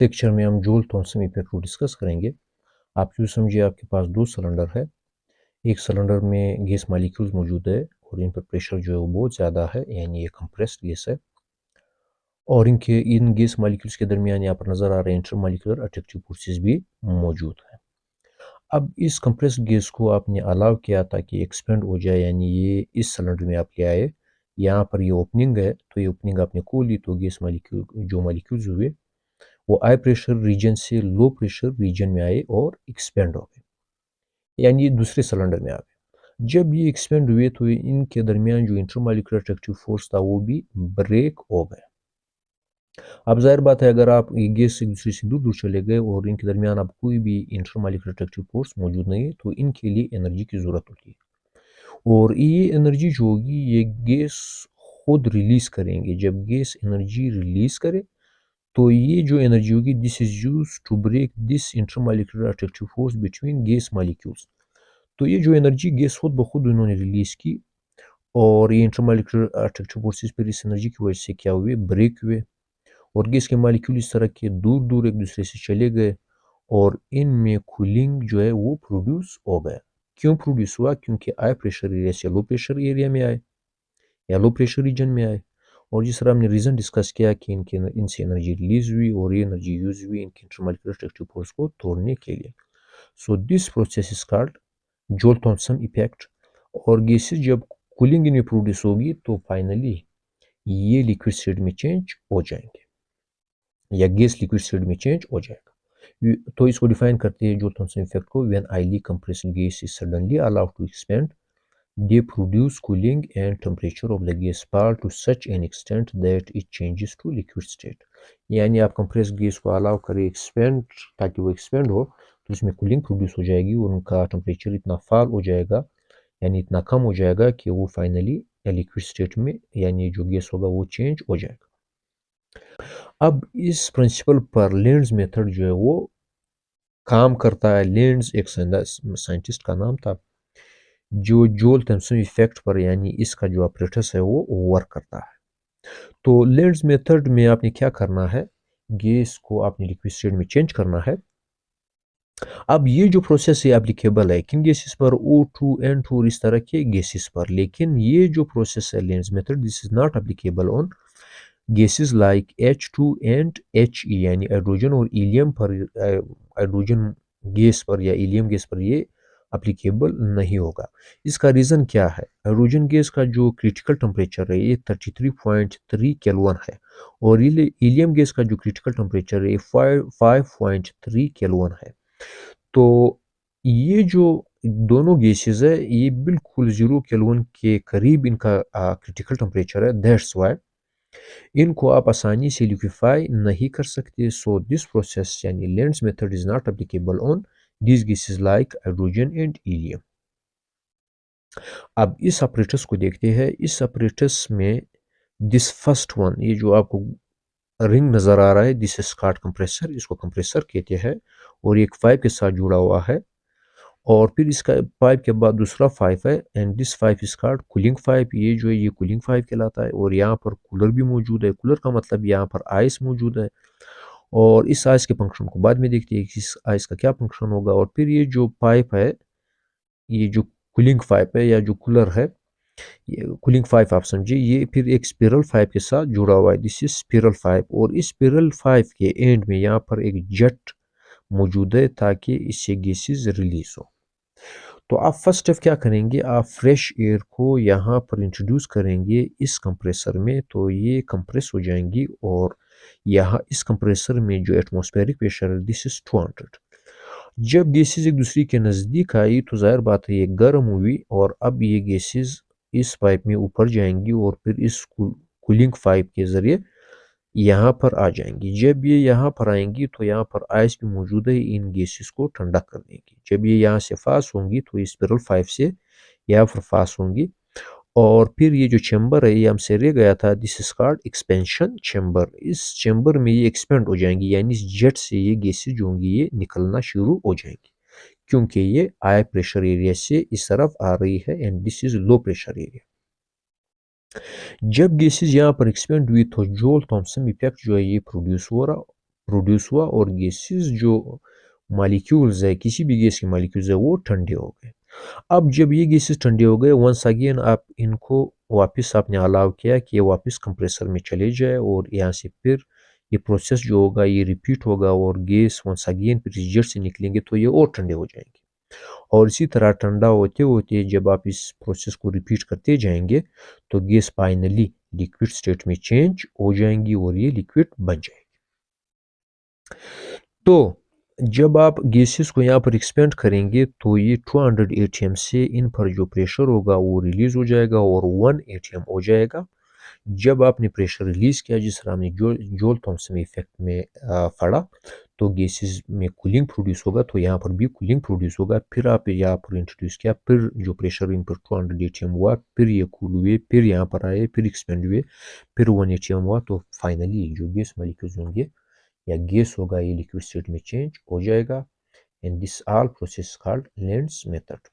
Lecture में हम joule Thompson effect को डिस्कस करेंगे। आप यूँ समझिए आपके पास दो सिलेंडर है। एक सिलेंडर में गैस मॉलिक्यूल्स मौजूद है और इन पर प्रेशर जो है वो बहुत ज़्यादा है, यानी ये कंप्रेस्ड गैस है। और इन गैस मॉलिक्यूल्स के दरमियान यहाँ पर नज़र आ रहे इंटरमॉलिक्यूलर अट्रैक्टिव फोर्सेस भी मौजूद है। अब इस कंप्रेस्ड गैस को आपने अलाउ किया ताकि एक्सपेंड हो जाए, यानी ये इस सिलेंडर में आप ले आए। यहाँ पर ये ओपनिंग है, तो ये ओपनिंग आपने खोल ली तो गैस मॉलिक्यूल जो मॉलिक्यूल्स हुए वो हाई प्रेशर रीजन से लो प्रेशर रीजन में आए और एक्सपेंड हो गए, यानी ये दूसरे सिलेंडर में आ गए। जब ये एक्सपेंड हुए तो इनके दरमियान जो इंटरमॉलिक्यूलर अट्रैक्टिव फोर्स था वो भी ब्रेक हो गया। अब जाहिर बात है, अगर आप ये गैस एक दूसरे से दूर दूर चले गए और इनके दरमियान अब कोई भी इंटरमॉलिक्यूलर अट्रैक्टिव फोर्स मौजूद नहीं है, तो इनके लिए एनर्जी की ज़रूरत होती है। और ये एनर्जी जो होगी ये गैस खुद रिलीज करेंगे। जब गैस एनर्जी रिलीज करे तो ये जो एनर्जी होगी this is use to break this intermolecular attractive force between gas molecules. तो ये जो एनर्जी गैस खुद ब खुद उन्होंने रिलीज की और ये इंटरमॉलिक्यूलर अट्रैक्टिव फोर्सेस फिर इस एनर्जी की वजह से क्या हुए, ब्रेक हुए और गैस के मॉलिक्यूल इस तरह के दूर दूर एक दूसरे से चले गए और इनमें कूलिंग जो है वो प्रोड्यूस हो गया। क्यों प्रोड्यूस हुआ? क्योंकि हाई प्रेशर एरिया से लो प्रेशर एरिया में आए या लो प्रेशर रीजन में आए। और जिस तरह हमने रीज़न डिस्कस किया कि इनसे एनर्जी रिलीज हुई और ये एनर्जी यूज हुई इनके इंटरमॉलिक्यूलर अट्रैक्टिव फोर्स को तोड़ने के लिए। So this process is called जोल थॉमसन इफेक्ट। और गैसेस जब कूलिंग इनमें प्रोड्यूस होगी तो फाइनली ये लिक्विड स्टेट में चेंज हो जाएंगे या गैस लिक्विड स्टेट में चेंज हो जाएगा। तो इसको डिफाइन करते हैं जोल थॉमसन इफेक्ट को, when highly compressed gas is suddenly allowed to expand they produce cooling and temperature of the gas part to such an extent that it changes to liquid state। यानी आप compress gas को allow करें expand, ताकि वो expand हो तो इसमें cooling produce हो जाएगी और उनका टेम्परेचर इतना फॉल हो जाएगा, यानी इतना कम हो जाएगा कि वो फाइनली लिक्विड स्टेट में, यानी जो गैस होगा वो चेंज हो जाएगा। अब इस प्रिंसिपल पर लेंज मेथड जो है वो काम करता है। लेंज एक साइंटिस्ट का नाम था जो जोल थॉमसन इफेक्ट पर, यानी इसका जो ऑपरेटस है वो वर्क करता है। तो लेंज मेथड में आपने क्या करना है, गैस को आपने लिक्विड स्टेट में चेंज करना है। अब ये जो प्रोसेस है एप्लीकेबल है किन गैसेस पर, O2 N2 और इस तरह के गैसेस पर, लेकिन ये जो प्रोसेस है length method this is not applicable on gases like H2 and He, यानी हाइड्रोजन और हीलियम पर, हाइड्रोजन गैस पर या हीलियम गैस पर ये एप्लीकेबल नहीं होगा। इसका रीज़न क्या है? हाइड्रोजन गैस का जो क्रिटिकल टेम्परेचर है ये 33.3 केल्विन है और हीलियम गैस का जो क्रिटिकल टेम्परेचर है 5.3 केल्विन है। तो ये जो दोनों गैसेस है ये बिल्कुल 0 केल्विन के करीब इनका क्रिटिकल टेम्परेचर है। दैट्स वाई इनको आप आसानी से लिक्विफाई नहीं कर सकते। सो दिस प्रोसेस यानी length method is not applicable on this gases like hydrogen and helium. अब इस ऑपरेटर्स को देखते हैं। इस ऑपरेटर्स में दिस फर्स्ट वन, ये जो आपको रिंग नज़र आ रहा है, दिस इज कॉल्ड कंप्रेसर, इसको कंप्रेसर कहते हैं और एक पाइप के साथ जुड़ा हुआ है। और फिर इसका पाइप के बाद दूसरा पाइप है and this pipe is called cooling pipe. ये जो है ये कूलिंग पाइप कहलाता है और यहाँ पर कूलर भी मौजूद है। कूलर का मतलब यहाँ पर आइस मौजूद है और इस आइस के फंक्शन को बाद में देखते हैं कि इस आइस का क्या फंक्शन होगा। और फिर ये जो पाइप है, ये जो कूलिंग पाइप है या जो कूलर है, ये कूलिंग पाइप आप समझिए, ये फिर एक स्पिरल पाइप के साथ जुड़ा हुआ है। दिस इज स्पिरल पाइप और इस स्पिरल पाइप के एंड में यहाँ पर एक जेट मौजूद है ताकि इससे गैसेस रिलीज हो। तो आप फर्स्ट स्टेप क्या करेंगे, आप फ्रेश एयर को यहाँ पर इंट्रोड्यूस करेंगे इस कंप्रेसर में, तो ये कंप्रेस हो जाएंगी और यहाँ इस कंप्रेसर में जो एटमॉस्फेरिक प्रेशर है दिस इज 200। जब गैसेस एक दूसरे के नज़दीक आई तो जाहिर बात है ये गर्म हुई और अब ये गैसेस इस पाइप में ऊपर जाएंगी और फिर इस कूलिंग पाइप के ज़रिए यहाँ पर आ जाएंगी। जब ये यहाँ पर आएंगी तो यहाँ पर आइस भी मौजूद है, इन गैसेस को ठंडा कर देंगी। जब ये यहाँ से पास होंगी तो इस स्पिरल पाइप से यहाँ पर पास होंगी और फिर ये जो चैम्बर है ये हमसे रह गया था, this is called expansion chamber. इस चैम्बर में ये एक्सपेंड हो जाएंगी, यानी इस जेट से ये गैसेस जो होंगी ये निकलना शुरू हो जाएंगी क्योंकि ये हाई प्रेशर एरिया से इस तरफ आ रही है and this is low pressure area. जब गैसेस यहाँ पर एक्सपेंड हुई तो जोल थॉमसन इफेक्ट जो है ये प्रोड्यूस हो रहा प्रोड्यूस हुआ और गैसेस जो मालिक्यूल्स है, किसी भी गैस के मालिक्यूल्स है, वो ठंडे हो गए। अब जब ये गैसेस ठंडे हो गए, वंस अगेन आप इनको वापस आपने अलाउ किया कि ये वापस कंप्रेसर में चले जाए और यहाँ से फिर ये प्रोसेस जो होगा ये रिपीट होगा और गैस वंस अगेन फिर रिजेक्ट से निकलेंगे तो ये और ठंडे हो जाएंगे। और इसी तरह ठंडा होते होते जब आप इस प्रोसेस को रिपीट करते जाएंगे तो गैस फाइनली लिक्विड स्टेट में चेंज हो जाएंगी और ये लिक्विड बन जाएगी। तो जब आप गैसेस को यहाँ पर एक्सपेंड करेंगे तो ये 200 atm से इन पर जो प्रेशर होगा वो रिलीज हो जाएगा और 1 atm हो जाएगा। जब आपने प्रेशर रिलीज किया जिस तरह हमने जूल थॉमसन इफेक्ट में पढ़ा, तो गैसेस में कूलिंग प्रोड्यूस होगा, तो यहाँ पर भी कूलिंग प्रोड्यूस होगा। फिर आप यहाँ पर इंट्रोड्यूस किया, फिर जो प्रेशर इन पर 200 atm हुआ, फिर ये कूल हुए, फिर यहाँ पर आए, फिर एक्सपेंड हुए, फिर 1 atm हुआ, तो फाइनली जो गैस मॉलिक्यूल्स होंगे या गैस होगा ये लिक्विड स्टेट में चेंज हो जाएगा। And this all process called lens method.